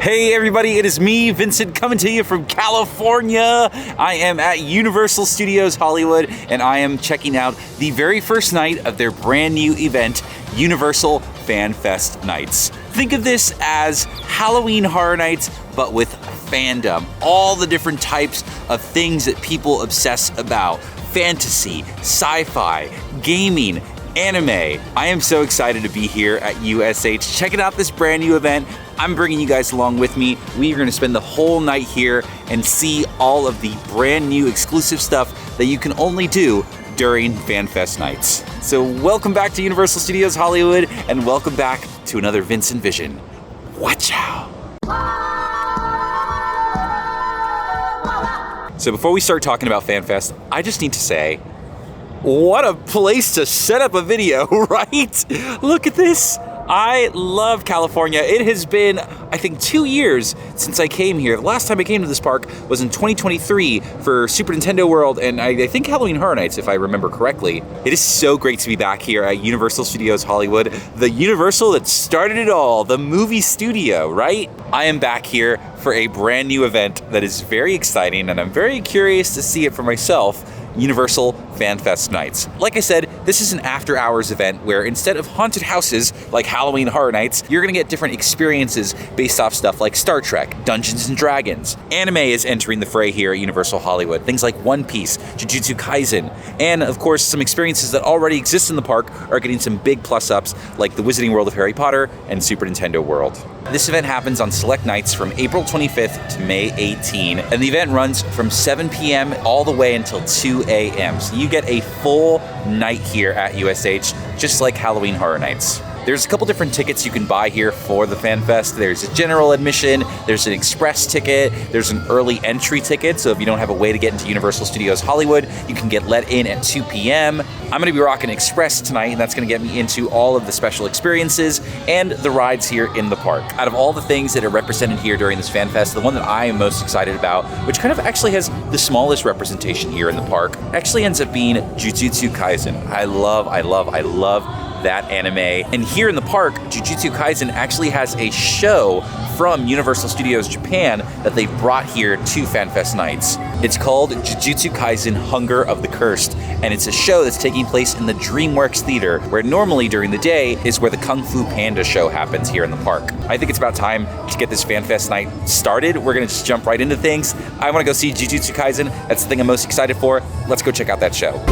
Hey everybody, it is me, Vincent, coming to you from California. I am at Universal Studios Hollywood, and I am checking out the very first night of their brand new event, Universal Fan Fest Nights. Think of this as Halloween Horror Nights, but with fandom. All the different types of things that people obsess about. Fantasy, sci-fi, gaming, anime. I am so excited to be here at USH, checking out this brand new event. I'm bringing you guys along with me. We are gonna spend the whole night here and see all of the brand new exclusive stuff that you can only do during FanFest nights. So welcome back to Universal Studios Hollywood, and welcome back to another Vincent Vision. Watch out. So before we start talking about FanFest, I just need to say, what a place to set up a video, right? Look at this. I love California. It has been, I think, 2 years since I came here. The last time I came to this park was in 2023 for Super Nintendo World and I think Halloween Horror Nights, if I remember correctly. It is so great to be back here at Universal Studios Hollywood, the Universal that started it all, the movie studio, right? I am back here for a brand new event that is very exciting, and I'm very curious to see it for myself. Universal Fan Fest Nights. Like I said, this is an after-hours event where instead of haunted houses like Halloween Horror Nights, you're gonna get different experiences based off stuff like Star Trek, Dungeons and Dragons. Anime is entering the fray here at Universal Hollywood. Things like One Piece, Jujutsu Kaisen, and of course some experiences that already exist in the park are getting some big plus-ups like the Wizarding World of Harry Potter and Super Nintendo World. This event happens on select nights from April 25th to May 18, and the event runs from 7 p.m. all the way until 2 a.m. So you get a full night here at USH, just like Halloween Horror Nights. There's a couple different tickets you can buy here for the Fan Fest. There's a general admission, there's an express ticket, there's an early entry ticket, so if you don't have a way to get into Universal Studios Hollywood, you can get let in at 2 p.m. I'm gonna be rocking express tonight, and that's gonna get me into all of the special experiences and the rides here in the park. Out of all the things that are represented here during this Fan Fest, the one that I am most excited about, which kind of actually has the smallest representation here in the park, actually ends up being Jujutsu Kaisen. I love that anime. And here in the park, Jujutsu Kaisen actually has a show from Universal Studios Japan that they brought here to FanFest Nights. It's called Jujutsu Kaisen Hunger of the Cursed, and it's a show that's taking place in the DreamWorks Theater, where normally during the day is where the Kung Fu Panda show happens here in the park. I think it's about time to get this FanFest night started. We're gonna just jump right into things. I wanna go see Jujutsu Kaisen. That's the thing I'm most excited for. Let's go check out that show.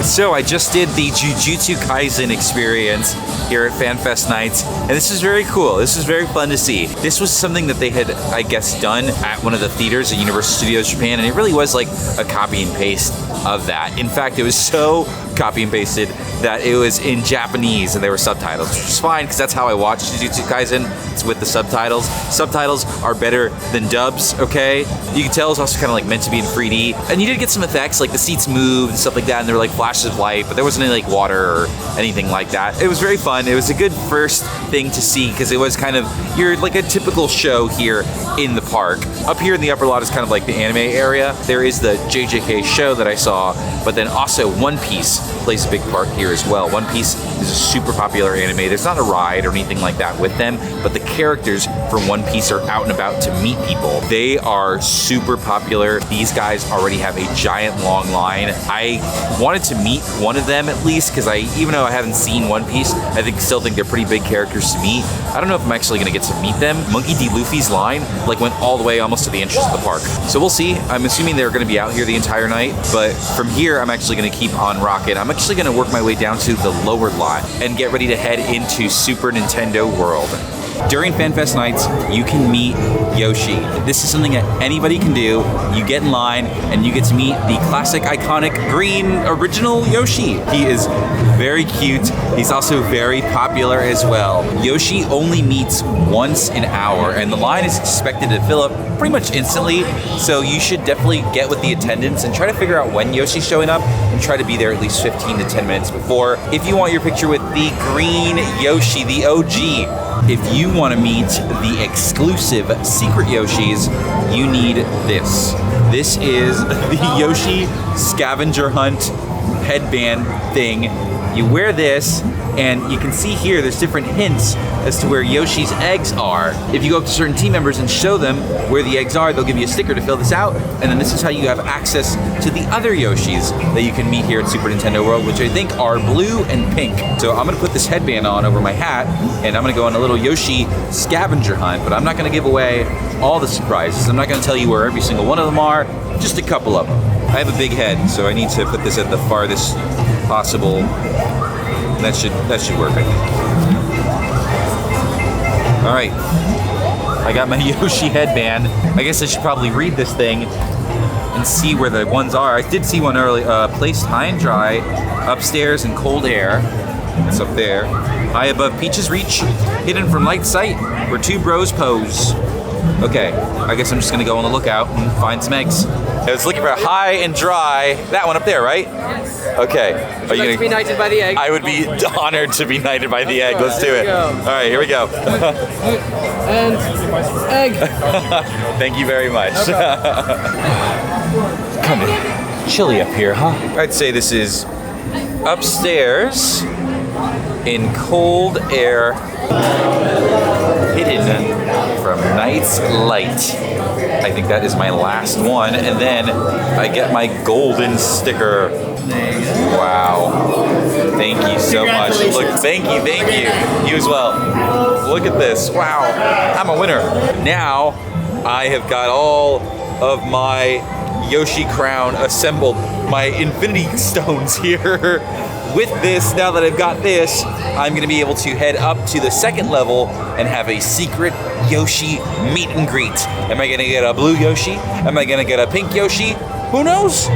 So I just did the Jujutsu Kaisen experience here at FanFest Nights, and this is very cool. This is very fun to see. This was something that they had, I guess, done at one of the theaters at Universal Studios Japan, and it really was like a copy and paste of that. In fact, it was so copy and pasted that it was in Japanese and there were subtitles, which is fine because that's how I watch Jujutsu Kaisen. It's with the subtitles. Subtitles are better than dubs, okay? You can tell it's also kind of like meant to be in 3D. And you did get some effects, like the seats moved and stuff like that, and there were like flashes of light, but there wasn't any like water or anything like that. It was very fun. It was a good first thing to see because it was kind of like a typical show here in the park. Up here in the upper lot is kind of like the anime area. There is the JJK show that I saw, but then also One Piece plays a big part here as well. One Piece is a super popular anime. There's not a ride or anything like that with them, but the characters from One Piece are out and about to meet people. They are super popular. These guys already have a giant long line. I wanted to meet one of them at least because even though I haven't seen One Piece, I still think they're pretty big characters to meet. I don't know if I'm actually gonna get to meet them. Monkey D. Luffy's line went all the way almost to the entrance of the park. So we'll see. I'm assuming they're gonna be out here the entire night, but from here I'm actually gonna keep on rocking. I'm actually gonna work my way down to the lower lot and get ready to head into Super Nintendo World. During FanFest Nights, you can meet Yoshi. This is something that anybody can do. You get in line and you get to meet the classic, iconic, green, original Yoshi. He is very cute. He's also very popular as well. Yoshi only meets once an hour, and the line is expected to fill up pretty much instantly, so you should definitely get with the attendants and try to figure out when Yoshi's showing up and try to be there at least 15 to 10 minutes before. If you want your picture with the green Yoshi, the OG, if you want to meet the exclusive secret Yoshis, you need this. This is the Yoshi scavenger hunt headband thing. You wear this, and you can see here there's different hints as to where Yoshi's eggs are. If you go up to certain team members and show them where the eggs are, they'll give you a sticker to fill this out, and then this is how you have access to the other Yoshis that you can meet here at Super Nintendo World, which I think are blue and pink. So I'm gonna put this headband on over my hat, and I'm gonna go on a little Yoshi scavenger hunt, but I'm not gonna give away all the surprises. I'm not gonna tell you where every single one of them are, just a couple of them. I have a big head, so I need to put this at the farthest possible. That should work, I think. All right, I got my Yoshi headband. I guess I should probably read this thing and see where the ones are. I did see one earlier, placed high and dry, upstairs in cold air. It's up there. High above Peach's reach, hidden from light sight, where two bros pose. Okay, I guess I'm just gonna go on the lookout and find some eggs. I was looking for high and dry. That one up there, right? Yes. Okay. Are you gonna be knighted by the egg? I would be honored to be knighted by the egg. Let's do it. All right, here we go. And egg. Thank you very much. Kind of chilly up here, huh? I'd say this is upstairs in cold air, hidden from night's light. I think that is my last one, and then I get my golden sticker. Wow. Thank you so much. Look, thank you. You as well. Look at this. Wow. I'm a winner. Now I have got all of my Yoshi crown assembled. My infinity stones here. With this, now that I've got this, I'm gonna be able to head up to the second level and have a secret Yoshi meet and greet. Am I gonna get a blue Yoshi? Am I gonna get a pink Yoshi? Who knows?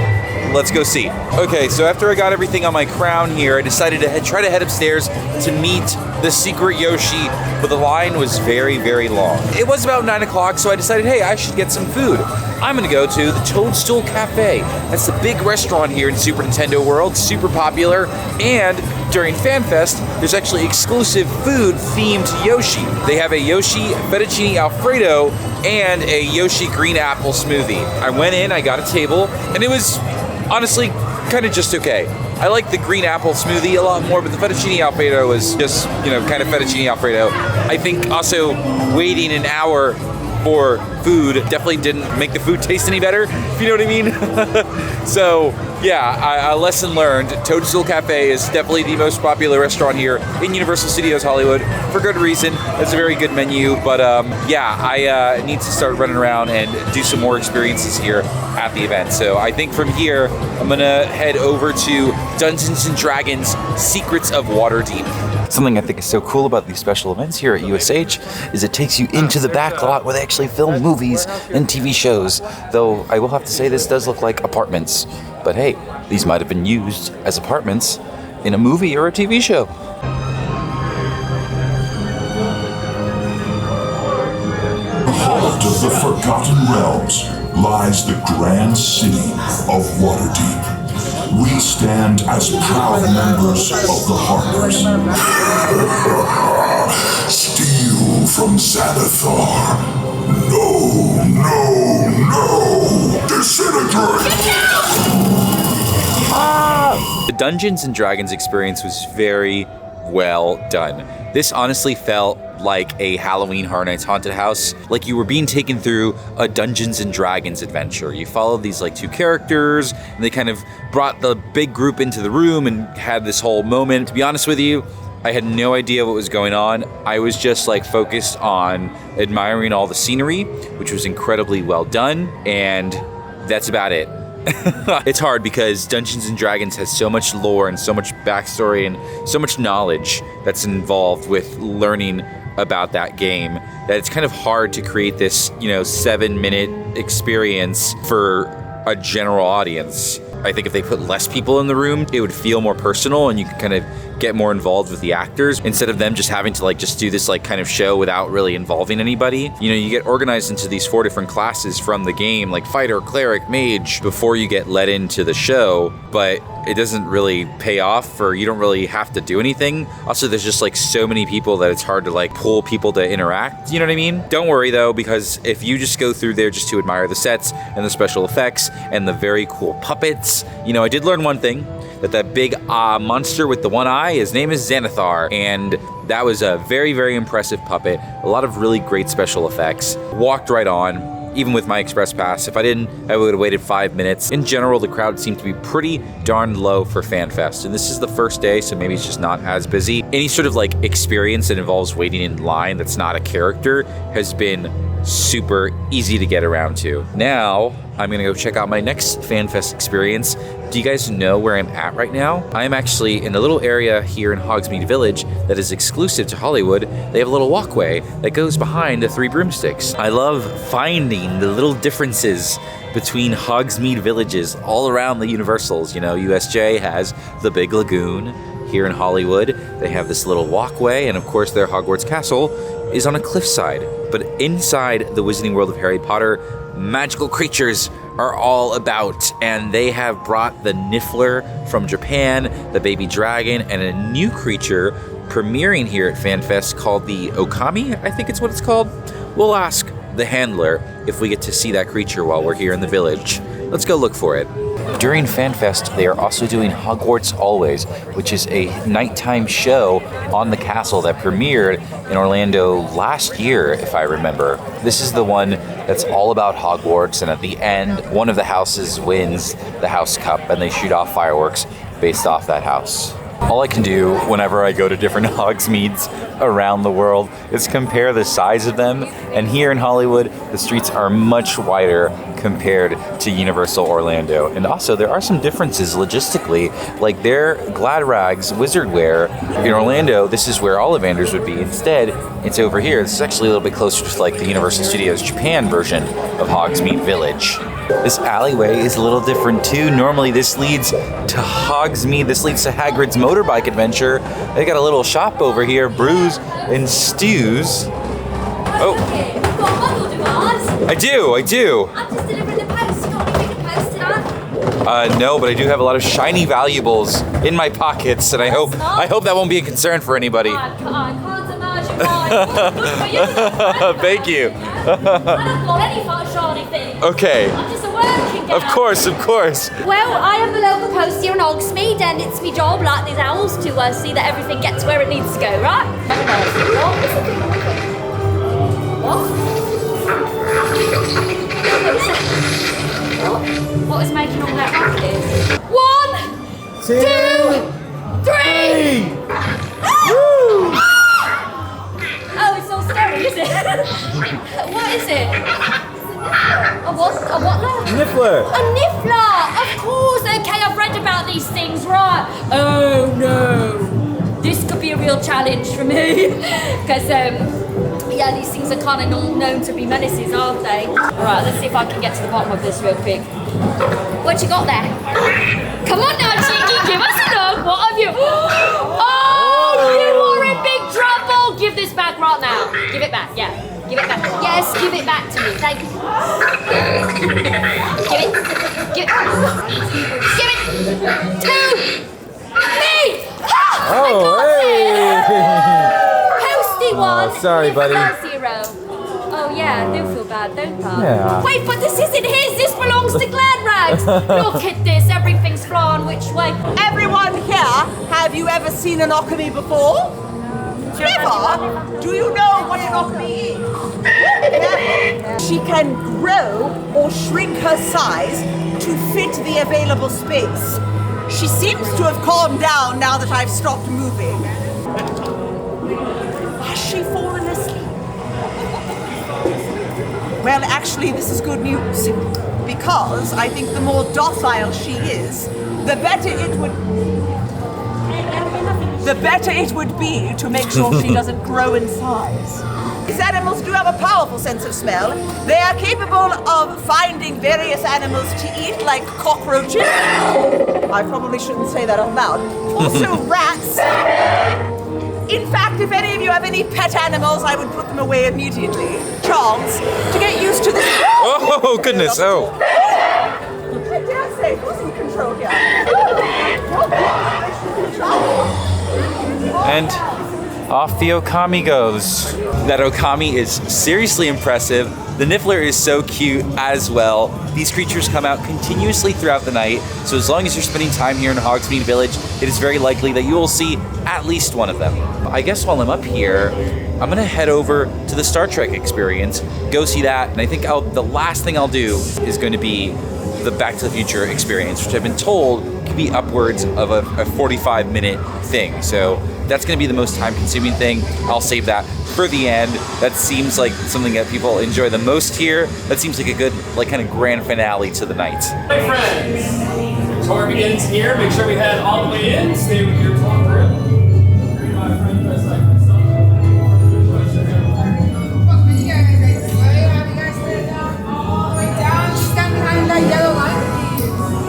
Let's go see. Okay, so after I got everything on my crown here, I decided to try to head upstairs to meet the secret Yoshi, but the line was very, very long. It was about 9 o'clock, so I decided, hey, I should get some food. I'm gonna go to the Toadstool Cafe. That's the big restaurant here in Super Nintendo World, super popular, and during FanFest, there's actually exclusive food themed to Yoshi. They have a Yoshi fettuccine alfredo and a Yoshi green apple smoothie. I went in, I got a table, and it was honestly kind of just okay. I like the green apple smoothie a lot more, but the fettuccine alfredo was just, kind of fettuccine alfredo. I think also waiting an hour for food definitely didn't make the food taste any better, if you know what I mean. So yeah, a lesson learned. Toadstool Cafe is definitely the most popular restaurant here in Universal Studios Hollywood, for good reason. It's a very good menu, but I need to start running around and do some more experiences here at the event. So I think from here, I'm gonna head over to Dungeons and Dragons Secrets of Waterdeep. Something I think is so cool about these special events here at USH is it takes you into the back lot where they actually film movies and TV shows. Though I will have to say this does look like apartments. But hey, these might have been used as apartments in a movie or a TV show. The heart of the Forgotten Realms lies the grand city of Waterdeep. We stand as proud members of the Harpers. Steal from Xanathar. No, no, no! Disintegrate! The Dungeons and Dragons experience was very well done. This honestly felt like a Halloween Horror Nights haunted house, like you were being taken through a Dungeons and Dragons adventure. You followed these two characters, and they kind of brought the big group into the room and had this whole moment. To be honest with you, I had no idea what was going on. I was just focused on admiring all the scenery, which was incredibly well done, and that's about it. It's hard because Dungeons and Dragons has so much lore and so much backstory and so much knowledge that's involved with learning about that game that it's kind of hard to create this 7-minute experience for a general audience. I think if they put less people in the room, it would feel more personal and you could kind of get more involved with the actors instead of them just having to just do this kind of show without really involving anybody. You get organized into these 4 different classes from the game, like fighter, cleric, mage, before you get let into the show, but it doesn't really pay off, or you don't really have to do anything. Also, there's just so many people that it's hard to pull people to interact, you know what I mean? Don't worry though, because if you just go through there just to admire the sets and the special effects and the very cool puppets, I did learn one thing. that that big monster with the one eye, his name is Xanathar, and that was a very, very impressive puppet. A lot of really great special effects. Walked right on. Even with my express pass, if I didn't, I would have waited 5 minutes. In general, the crowd seemed to be pretty darn low for FanFest, and this is the first day, so maybe it's just not as busy. Any sort of like experience that involves waiting in line that's not a character has been super easy to get around to. Now, I'm gonna go check out my next FanFest experience. Do you guys know where I'm at right now? I am actually in a little area here in Hogsmeade Village that is exclusive to Hollywood. They have a little walkway that goes behind the 3 broomsticks. I love finding the little differences between Hogsmeade villages all around the Universals. You know, USJ has the Big Lagoon. Here in Hollywood, they have this little walkway, and of course their Hogwarts Castle is on a cliffside. But inside the Wizarding World of Harry Potter, magical creatures are all about, and they have brought the Niffler from Japan, the baby dragon, and a new creature premiering here at FanFest called the Okami, I think it's what it's called. We'll ask the handler if we get to see that creature while we're here in the village. Let's go look for it. During FanFest, they are also doing Hogwarts Always, which is a nighttime show on the castle that premiered in Orlando last year, if I remember. This is the one that's all about Hogwarts, and at the end, one of the houses wins the House Cup, and they shoot off fireworks based off that house. All I can do whenever I go to different Hogsmeades around the world is compare the size of them, and here in Hollywood, the streets are much wider compared to Universal Orlando. And also, there are some differences logistically, like their Glad Rags wizard wear in Orlando, this is where Ollivanders would be. Instead, it's over here. This is actually a little bit closer to like the Universal Studios Japan version of Hogsmeade Village. This alleyway is a little different too. Normally this leads to Hogsmeade, this leads to Hagrid's motorbike adventure. They got a little shop over here, Brews and Stews. Oh. I do. I'm just delivering the post. You don't need the post tonight. No, but I do have a lot of shiny valuables in my pockets, and I hope that won't be a concern for anybody. I can't imagine why. Good for you. Thank you. I don't want any fun shiny thing. Okay. I'm just a working girl. Of course. Well, I am the local post here in Hogsmeade, and it's my job, like these owls, to see that everything gets where it needs to go, right? What? What is making all that racket? 1, 2, 3! Oh, it's all scary, is it? What is it? A what now? Niffler! A Niffler! Of course! Okay, I've read about these things, right? Oh no! This could be a real challenge for me. Because, yeah, these things are kind of known to be menaces, aren't they? Alright, let's see if I can get to the bottom of this real quick. What you got there? Come on now, Cheeky, give us a look. What have you? Oh, you are in big trouble. Give this back right now. Give it back, yeah. Give it back. Yes, give it back to me. Thank you. Give it. Give it to me. Oh, hey! Posty one. sorry, buddy. 0. Oh yeah, I do feel bad, don't I? Yeah. Wait, but this isn't his. This belongs to Glad Rags. Look at this. Everything's flying which way? Everyone here, have you ever seen an Okami before? Never? Do you know what an Okami is? She can grow or shrink her size to fit the available space. She seems to have calmed down now that I've stopped moving. Has she fallen asleep? Well, actually, this is good news, because I think the more docile she is, the better it would be to make sure she doesn't grow in size. These animals do have a powerful sense of smell. They are capable of finding various animals to eat, like cockroaches. I probably shouldn't say that out loud. Also rats. In fact, if any of you have any pet animals, I would put them away immediately. Chance to get used to this. Oh, goodness. Oh. I dare say, who's in control here? And off the Okami goes. That Okami is seriously impressive. The Niffler is so cute as well. These creatures come out continuously throughout the night, so as long as you're spending time here in Hogsmeade Village, it is very likely that you will see at least one of them. I guess while I'm up here, I'm gonna head over to the Star Trek experience, go see that, and I think the last thing I'll do is going to be the Back to the Future experience, which I've been told can be upwards of a 45-minute thing. So that's gonna be the most time-consuming thing. I'll save that for the end. That seems like something that people enjoy the most here. That seems like a good, like, kind of grand finale to the night. Hey friends, tour begins here. Make sure we head all the way in. Stay with your tour group.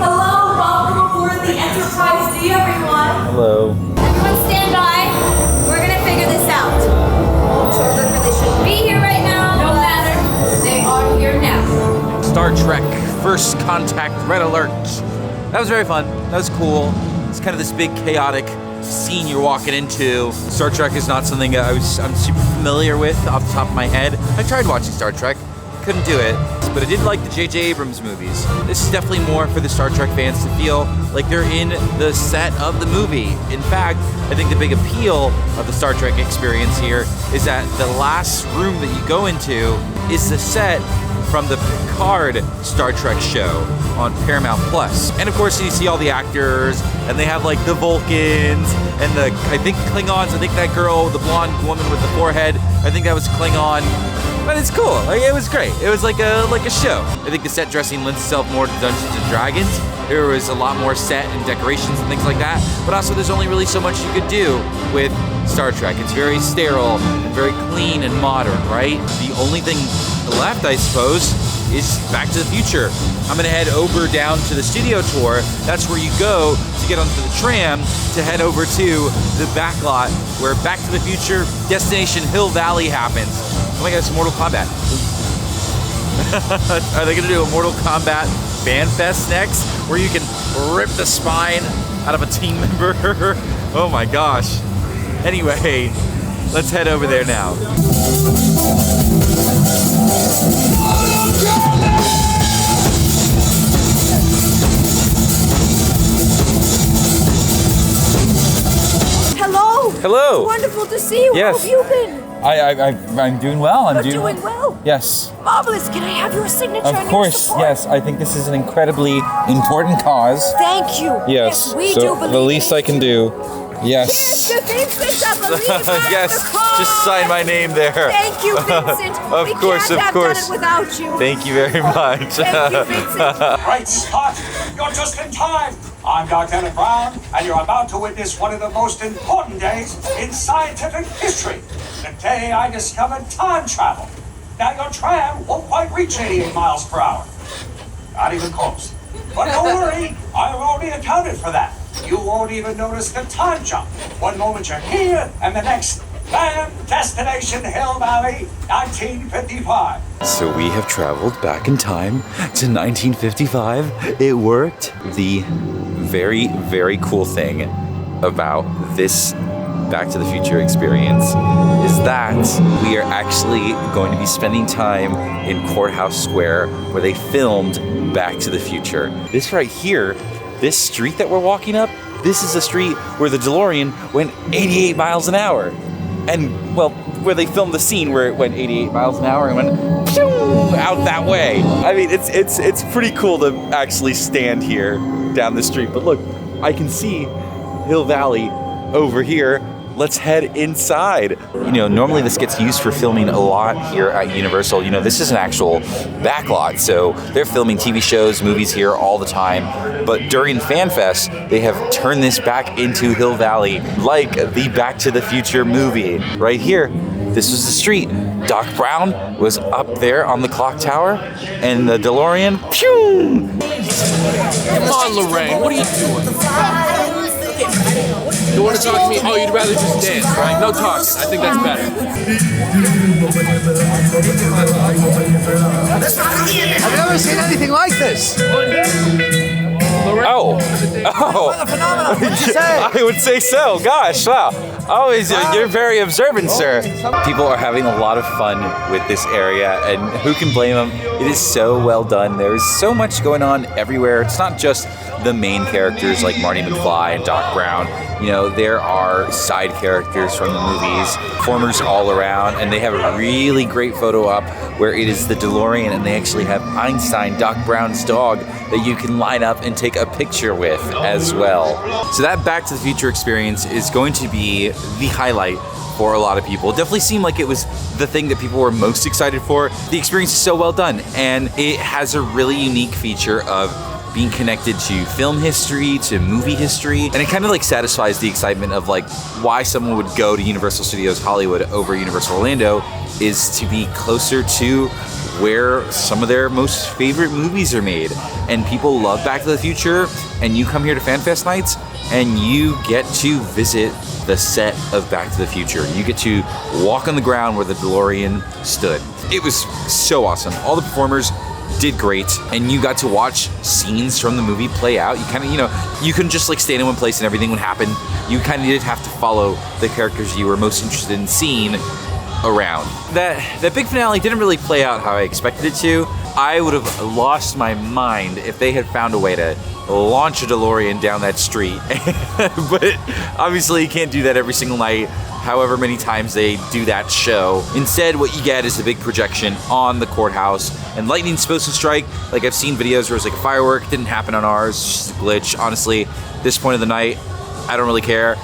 Hello, welcome aboard the Enterprise D, everyone. Hello. Everyone stand by. We're gonna figure this out. Tour group really shouldn't be here right now. No matter. They are here now. Star Trek First Contact Red Alert. That was very fun. That was cool. It's kind of this big chaotic scene you're walking into. Star Trek is not something I'm super familiar with off the top of my head. I tried watching Star Trek, couldn't do it, but I did like the J.J. Abrams movies. This is definitely more for the Star Trek fans to feel like they're in the set of the movie. In fact, I think the big appeal of the Star Trek experience here is that the last room that you go into is the set from the Picard Star Trek show on Paramount Plus. And of course you see all the actors, and they have like the Vulcans and the, I think Klingons. I think that girl, the blonde woman with the forehead, I think that was Klingon. But it's cool. Like, it was great. It was like a show. I think the set dressing lends itself more to Dungeons and Dragons. There was a lot more set and decorations and things like that. But also, there's only really so much you could do with Star Trek. It's very sterile and very clean and modern, right? The only thing left, I suppose, is Back to the Future. I'm gonna head over down to the studio tour. That's where you go to get onto the tram to head over to the back lot where Back to the Future Destination Hill Valley happens. Oh my god, it's Mortal Kombat. Are they gonna do a Mortal Kombat Fan Fest next? Where you can rip the spine out of a team member? Oh my gosh. Anyway, let's head over there now. Hello. Hello. Wonderful to see you. Yes. How have you been? I'm doing well. You're doing well. Yes. Marvelous. Can I have your signature? Of and your course, support? yes. I think this is an incredibly important cause. Thank you. Yes. we so do believe the least in I can you. do. Yes. Cheers to Vincent, I believe Yes. Just sign my name there. Thank you, Vincent. Of we course, can't of have course. done it without you. Thank you very much. Thank you, Vincent. Great Scott! You're just in time! I'm Dr. Brown, and you're about to witness one of the most important days in scientific history. The day I discovered time travel. Now your tram won't quite reach 88 miles per hour. Not even close. But don't worry, I've already accounted for that. You won't even notice the time jump. One moment you're here, and the next, bam, Destination Hill Valley, 1955. So we have traveled back in time to 1955. It worked. The very, very cool thing about this Back to the Future experience is that we are actually going to be spending time in Courthouse Square where they filmed Back to the Future. This right here, this street that we're walking up, this is the street where the DeLorean went 88 miles an hour. And, well, where they filmed the scene where it went 88 miles an hour and went pew, out that way. I mean, it's pretty cool to actually stand here down the street. But look, I can see Hill Valley over here. Let's head inside. You know, normally this gets used for filming a lot here at Universal. You know, this is an actual backlot, so they're filming TV shows, movies here all the time. But during FanFest, they have turned this back into Hill Valley, like the Back to the Future movie. Right here, this was the street. Doc Brown was up there on the clock tower, and the DeLorean, pew! Come on, Lorraine, what are you doing? You want to talk to me? Oh, you'd rather just dance, right? No talking. I think that's better. I've never seen anything like this. I would say so. Gosh, wow. Always, you're very observant, sir. People are having a lot of fun with this area, and who can blame them? It is so well done. There's so much going on everywhere. It's not just the main characters like Marty McFly and Doc Brown. You know, there are side characters from the movies, performers all around, and they have a really great photo up where it is the DeLorean, and they actually have Einstein, Doc Brown's dog, that you can line up and take a picture with as well. So that Back to the Future experience is going to be the highlight for a lot of people. It definitely seemed like it was the thing that people were most excited for. The experience is so well done, and it has a really unique feature of being connected to film history, to movie history, and it kind of like satisfies the excitement of like why someone would go to Universal Studios Hollywood over Universal Orlando is to be closer to where some of their most favorite movies are made. And people love Back to the Future, and you come here to FanFest nights and you get to visit the set of Back to the Future. You get to walk on the ground where the DeLorean stood. It was so awesome. All the performers did great, and you got to watch scenes from the movie play out. You kind of, you know, you couldn't just like stand in one place and everything would happen. You kind of did have to follow the characters you were most interested in seeing around. That big finale didn't really play out how I expected it to. I would have lost my mind if they had found a way to launch a DeLorean down that street. But obviously you can't do that every single night, however many times they do that show. Instead, what you get is a big projection on the courthouse, and lightning's supposed to strike. Like, I've seen videos where it's like a firework. It didn't happen on ours, it's just a glitch. Honestly, this point of the night, I don't really care.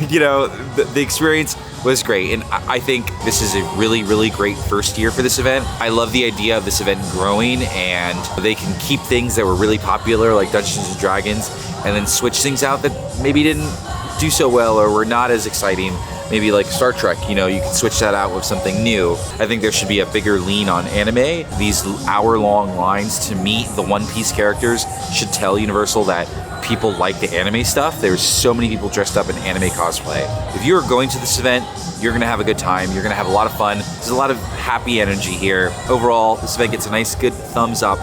You know, the experience was great, and I think this is a really, really great first year for this event. I love the idea of this event growing, and they can keep things that were really popular like Dungeons and Dragons and then switch things out that maybe didn't do so well or were not as exciting. Maybe like Star Trek, you know, you can switch that out with something new. I think there should be a bigger lean on anime. These hour-long lines to meet the One Piece characters should tell Universal that people like the anime stuff. There's so many people dressed up in anime cosplay. If you're going to this event, you're gonna have a good time. You're gonna have a lot of fun. There's a lot of happy energy here. Overall, this event gets a nice, good thumbs up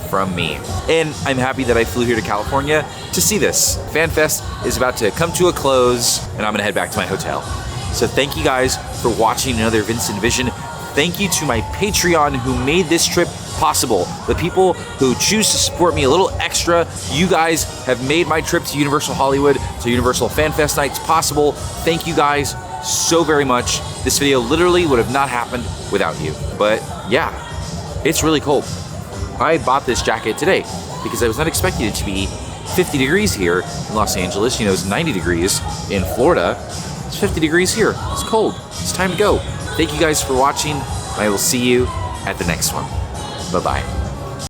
from me. And I'm happy that I flew here to California to see this. FanFest is about to come to a close, and I'm gonna head back to my hotel. So thank you guys for watching another Vincent Vision. Thank you to my Patreon who made this trip possible. The people who choose to support me a little extra, you guys have made my trip to Universal Hollywood, to Universal FanFest Nights possible. Thank you guys so very much. This video literally would have not happened without you. But yeah, it's really cold. I bought this jacket today because I was not expecting it to be 50 degrees here in Los Angeles. You know, it's 90 degrees in Florida. It's 50 degrees here. It's cold. It's time to go. Thank you guys for watching. I will see you at the next one. Bye-bye.